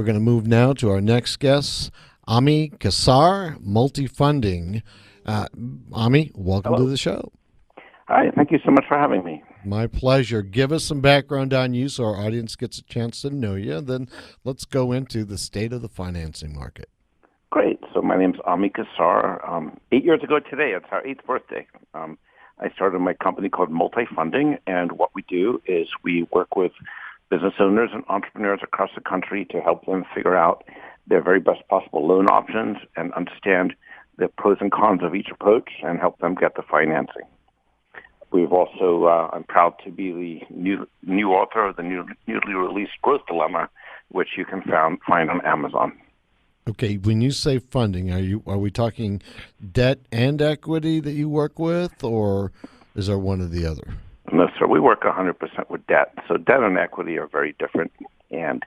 We're going to move now to our next guest, Ami Kassar, MultiFunding. Ami, welcome to Hello. the show. Hi, thank you so much for having me. My pleasure. Give us some background on you so our audience gets a chance to know you. Then let's go into the state of the financing market. Great. So my name's Ami Kassar. 8 years ago today, it's our 8th birthday. I started my company called MultiFunding, and what we do is we work with business owners and entrepreneurs across the country to help them figure out their very best possible loan options and understand the pros and cons of each approach and help them get the financing. We've also, I'm proud to be the new author of the newly released Growth Dilemma, which you can find on Amazon. Okay, when you say funding, are we talking debt and equity that you work with, or is there one or the other? No, sir. We work 100% with debt. So debt and equity are very different, and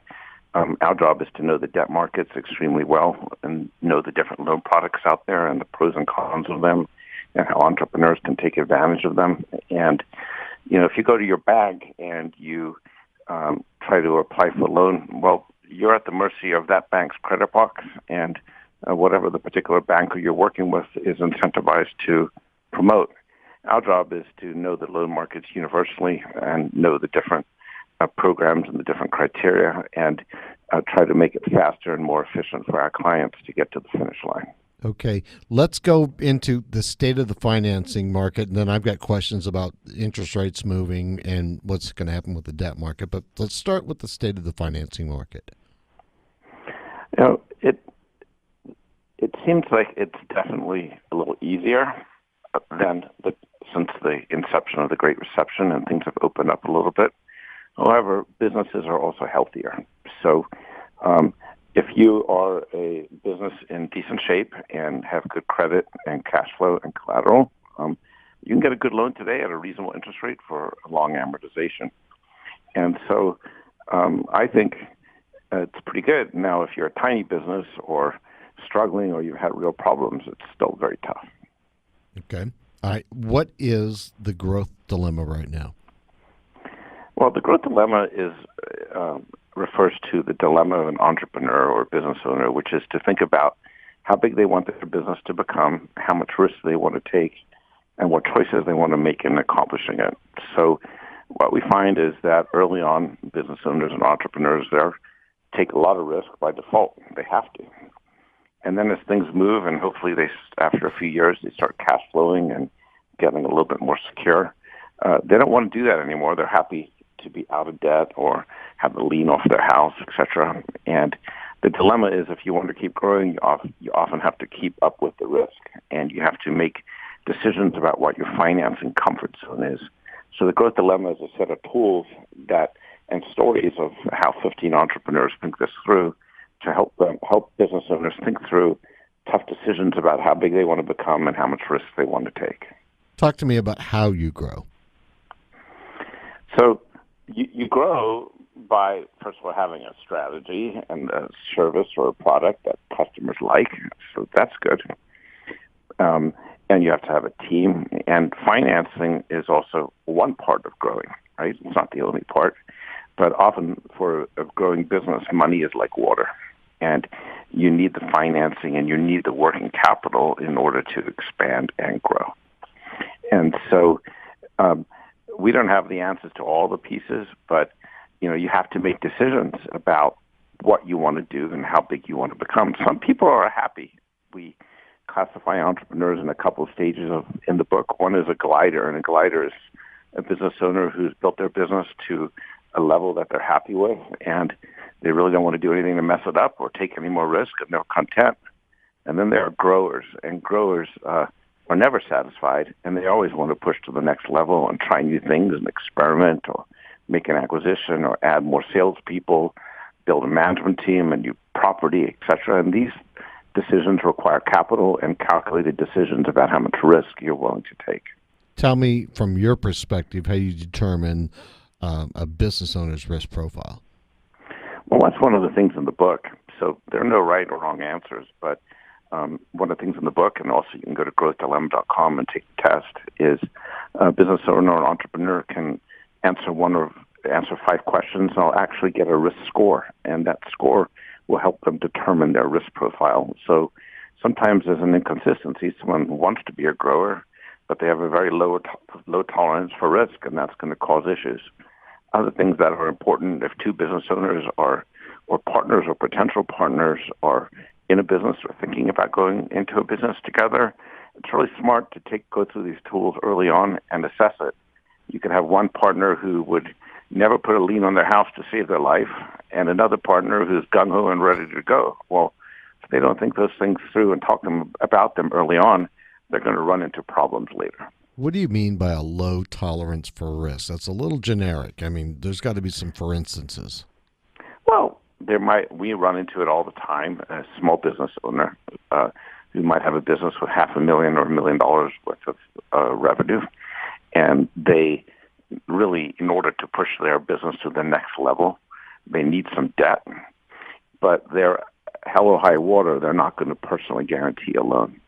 our job is to know the debt markets extremely well and know the different loan products out there and the pros and cons of them, and how entrepreneurs can take advantage of them. And, if you go to your bank and you try to apply for a loan, well, you're at the mercy of that bank's credit box, and whatever the particular banker you're working with is incentivized to promote. Our job is to know the loan markets universally and know the different programs and the different criteria and try to make it faster and more efficient for our clients to get to the finish line. Okay, let's go into the state of the financing market, and then I've got questions about interest rates moving and what's going to happen with the debt market. But let's start with the state of the financing market. It seems like it's definitely a little easier than since the inception of the Great Recession, and things have opened up a little bit. However, businesses are also healthier. So if you are a business in decent shape and have good credit and cash flow and collateral, you can get a good loan today at a reasonable interest rate for a long amortization. And so I think it's pretty good. Now, if you're a tiny business or struggling or you've had real problems, it's still very tough. Okay. All right. What is the growth dilemma right now? Well, the growth dilemma refers to the dilemma of an entrepreneur or business owner, which is to think about how big they want their business to become, how much risk they want to take, and what choices they want to make in accomplishing it. So what we find is that early on, business owners and entrepreneurs there take a lot of risk by default. They have to. And then as things move, and hopefully after a few years, they start cash flowing and getting a little bit more secure, they don't want to do that anymore. They're happy to be out of debt or have a lien off their house, etc. And the dilemma is if you want to keep growing, you often have to keep up with the risk, and you have to make decisions about what your financing comfort zone is. So the growth dilemma is a set of tools and stories of how 15 entrepreneurs think this through to help business owners think through tough decisions about how big they want to become and how much risk they want to take. Talk to me about how you grow. So you grow by, first of all, having a strategy and a service or a product that customers like. So that's good. And you have to have a team. And financing is also one part of growing, right? It's not the only part. But often for a growing business, money is like water. And you need the financing and you need the working capital in order to expand and grow. And so we don't have the answers to all the pieces, but you have to make decisions about what you want to do and how big you want to become. Some people are happy. We classify entrepreneurs in a couple of stages in the book. One is a glider, and a glider is a business owner who's built their business to a level that they're happy with, and they really don't want to do anything to mess it up or take any more risk, and they're content. And then there are growers, and growers are never satisfied, and they always want to push to the next level and try new things and experiment or make an acquisition or add more salespeople, build a management team, a new property, etc. And these decisions require capital and calculated decisions about how much risk you're willing to take. Tell me, from your perspective, how you determine a business owner's risk profile. Well, that's one of the things in the book. So there are no right or wrong answers, but one of the things in the book, and also you can go to growthdilemma.com and take the test, is a business owner or entrepreneur can answer 5 questions, and I'll actually get a risk score, and that score will help them determine their risk profile. So sometimes there's an inconsistency. Someone wants to be a grower, but they have a very low tolerance for risk, and that's going to cause issues. Other things that are important, if two business owners or partners or potential partners are in a business or thinking about going into a business together, it's really smart to go through these tools early on and assess it. You could have one partner who would never put a lien on their house to save their life, and another partner who's gung-ho and ready to go. Well, if they don't think those things through and talk about them early on, they're going to run into problems later. What do you mean by a low tolerance for risk? That's a little generic. I mean, there's got to be some for instances. Well, we run into it all the time. A small business owner who might have a business with $500,000 or $1 million worth of revenue, and they really, in order to push their business to the next level, they need some debt. But they're hell or high water, they're not going to personally guarantee a loan.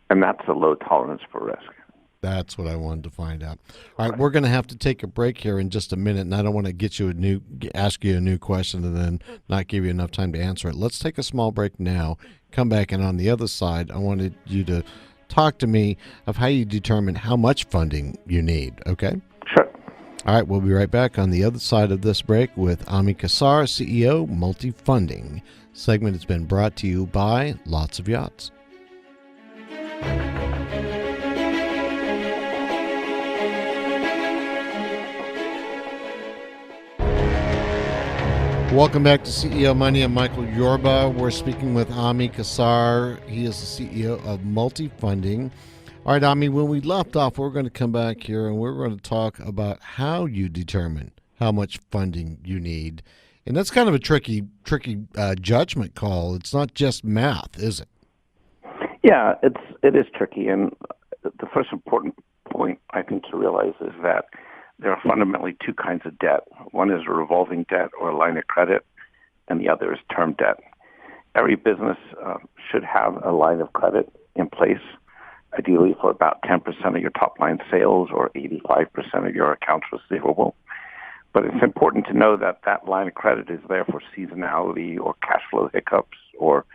And that's a low tolerance for risk. That's what I wanted to find out. All right, we're going to have to take a break here in just a minute, and I don't want to ask you a new question and then not give you enough time to answer it. Let's take a small break now, come back, and on the other side, I wanted you to talk to me of how you determine how much funding you need, okay? Sure. All right, we'll be right back on the other side of this break with Ami Kassar, CEO, MultiFunding. Segment has been brought to you by Lots of Yachts. Welcome back to CEO Money. I'm Michael Yorba. We're speaking with Ami Kassar. He is the CEO of MultiFunding. All right, Ami, when we left off, we're going to come back here and we're going to talk about how you determine how much funding you need. And that's kind of a tricky judgment call. It's not just math, is it? Yeah, it is tricky. And the first important point I think to realize is that there are fundamentally two kinds of debt. One is a revolving debt or a line of credit, and the other is term debt. Every business should have a line of credit in place, ideally for about 10% of your top line sales or 85% of your accounts receivable. But it's important to know that that line of credit is there for seasonality or cash flow hiccups or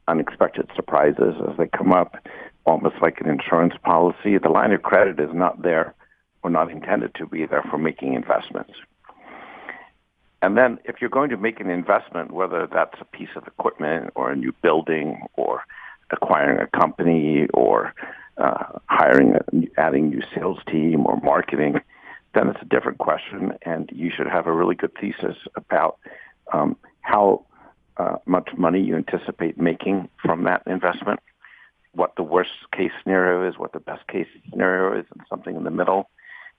unexpected surprises as they come up, almost like an insurance policy. The line of credit is not there or not intended to be there for making investments. And then if you're going to make an investment, whether that's a piece of equipment or a new building or acquiring a company or adding new sales team or marketing, then it's a different question, and you should have a really good thesis about how much money you anticipate making from that investment, what the worst case scenario is, what the best case scenario is, and something in the middle.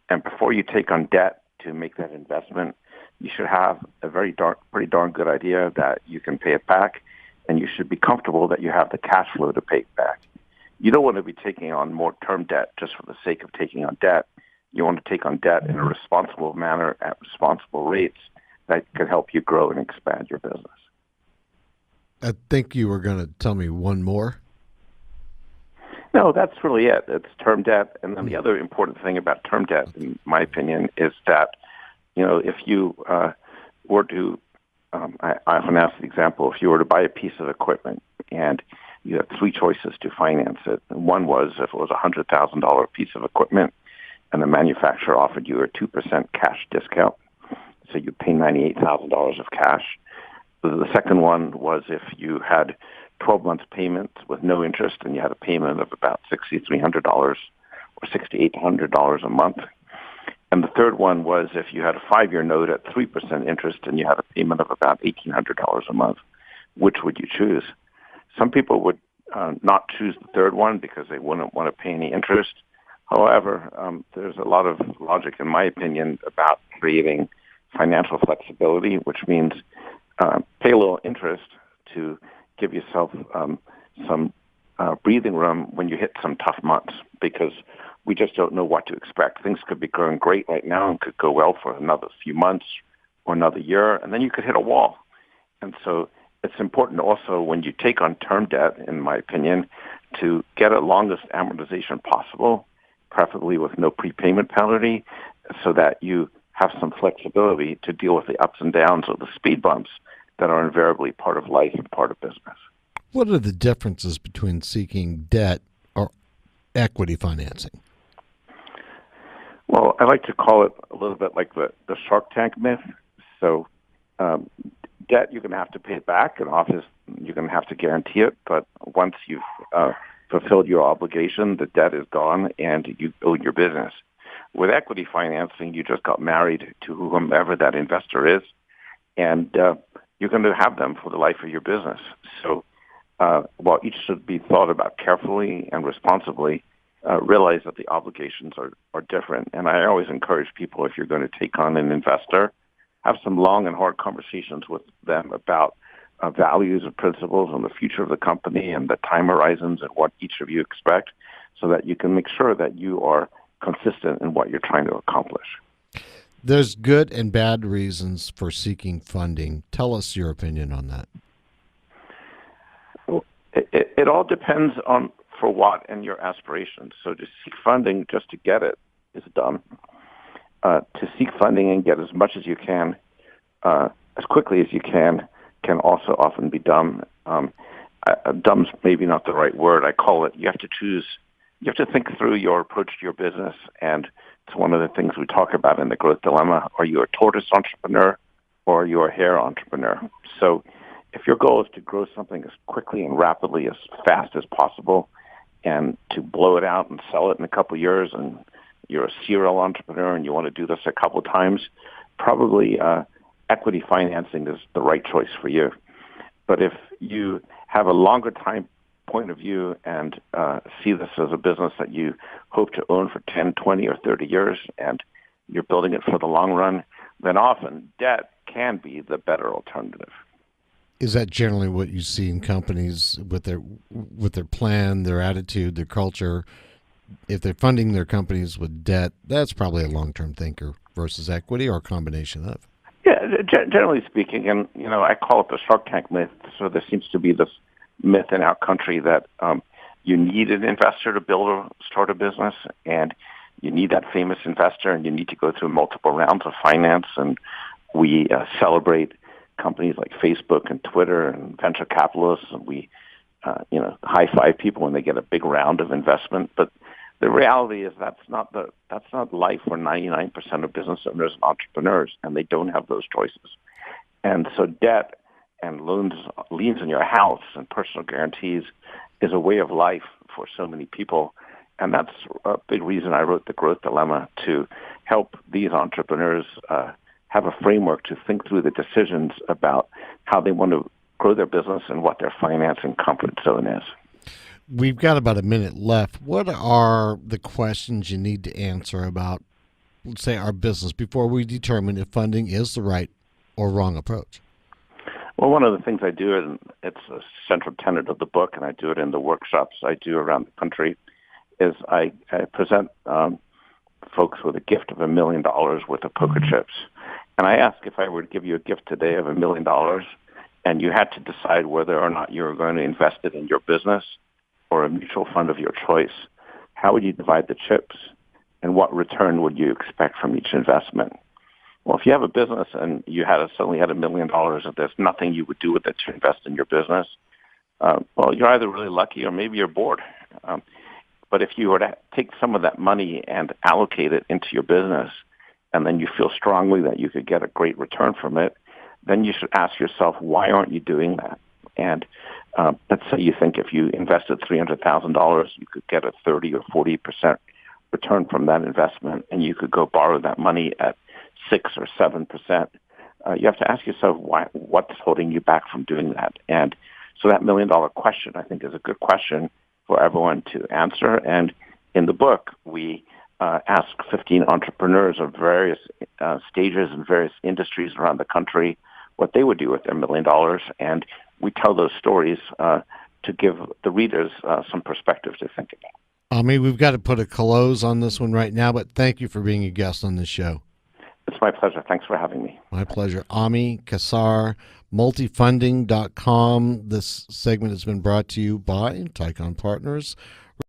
And before you take on debt to make that investment, you should have a pretty darn good idea that you can pay it back, and you should be comfortable that you have the cash flow to pay it back. You don't want to be taking on more term debt just for the sake of taking on debt. You want to take on debt in a responsible manner at responsible rates that can help you grow and expand your business. I think you were going to tell me one more. No, that's really it. It's term debt. And then the other important thing about term debt, in my opinion, is that, if you were to, I often ask the example, if you were to buy a piece of equipment and you had three choices to finance it. And one was if it was a $100,000 piece of equipment and the manufacturer offered you a 2% cash discount, so you pay $98,000 of cash. The second one was if you had 12 months payments with no interest and you had a payment of about $6,300 or $6,800 a month. And the third one was if you had a 5-year note at 3% interest and you had a payment of about $1,800 a month. Which would you choose? Some people would not choose the third one because they wouldn't want to pay any interest. However, there's a lot of logic, in my opinion, about creating financial flexibility, which means pay a little interest to give yourself some breathing room when you hit some tough months, because we just don't know what to expect. Things could be going great right now and could go well for another few months or another year, and then you could hit a wall. And so it's important also when you take on term debt, in my opinion, to get a longest amortization possible, preferably with no prepayment penalty, so that you have some flexibility to deal with the ups and downs or the speed bumps that are invariably part of life and part of business. What are the differences between seeking debt or equity financing? Well, I like to call it a little bit like the Shark Tank myth. So debt, you're going to have to pay it back, and often you're going to have to guarantee it. But once you've fulfilled your obligation, the debt is gone, and you own your business. With equity financing, you just got married to whomever that investor is, and you're going to have them for the life of your business. So while each should be thought about carefully and responsibly, realize that the obligations are different. And I always encourage people, if you're going to take on an investor, have some long and hard conversations with them about values and principles and the future of the company and the time horizons and what each of you expect, so that you can make sure that you are consistent in what you're trying to accomplish. There's good and bad reasons for seeking funding. Tell us your opinion on that. Well, it all depends on for what and your aspirations. So to seek funding just to get it is dumb. To seek funding and get as much as you can, as quickly as you can also often be dumb. Dumb's maybe not the right word. I call it, you have to choose. You have to think through your approach to your business, and it's one of the things we talk about in the growth dilemma. Are you a tortoise entrepreneur or are you a hare entrepreneur? So if your goal is to grow something as quickly and rapidly as fast as possible and to blow it out and sell it in a couple of years, and you're a serial entrepreneur and you want to do this a couple of times, probably equity financing is the right choice for you. But if you have a longer time point of view and see this as a business that you hope to own for 10, 20, or 30 years, and you're building it for the long run, then often debt can be the better alternative. Is that generally what you see in companies with their plan, their attitude, their culture? If they're funding their companies with debt, that's probably a long-term thinker versus equity, or a combination of. Yeah, generally speaking, and I call it the Shark Tank myth. So there seems to be this myth in our country that you need an investor to start a business, and you need that famous investor, and you need to go through multiple rounds of finance. And we celebrate companies like Facebook and Twitter and venture capitalists, and we high five people when they get a big round of investment. But the reality is that's not life for 99% of business owners and entrepreneurs, and they don't have those choices. And so debt and liens on your house and personal guarantees is a way of life for so many people. And that's a big reason I wrote The Growth Dilemma, to help these entrepreneurs have a framework to think through the decisions about how they want to grow their business and what their financing comfort zone is. We've got about a minute left. What are the questions you need to answer about, let's say, our business before we determine if funding is the right or wrong approach? Well, one of the things I do, and it's a central tenet of the book, and I do it in the workshops I do around the country, is I present folks with a gift of $1 million worth of poker chips. And I ask, if I were to give you a gift today of $1 million and you had to decide whether or not you were going to invest it in your business or a mutual fund of your choice, how would you divide the chips, and what return would you expect from each investment? Well, if you have a business and you suddenly had $1 million and there's nothing you would do with it to invest in your business, well, you're either really lucky or maybe you're bored. But if you were to take some of that money and allocate it into your business, and then you feel strongly that you could get a great return from it, then you should ask yourself, why aren't you doing that? And let's say you think if you invested $300,000, you could get a 30 or 40% return from that investment, and you could go borrow that money at 6 or 7%. You have to ask yourself, what's holding you back from doing that? And so that $1 million question, I think, is a good question for everyone to answer. And in the book, we ask 15 entrepreneurs of various stages and various industries around the country what they would do with their $1 million. And we tell those stories to give the readers some perspective to think about. Ami, we've got to put a close on this one right now, but thank you for being a guest on this show. It's my pleasure. Thanks for having me. My pleasure. Ami Kassar, MultiFunding.com. This segment has been brought to you by Tycon Partners,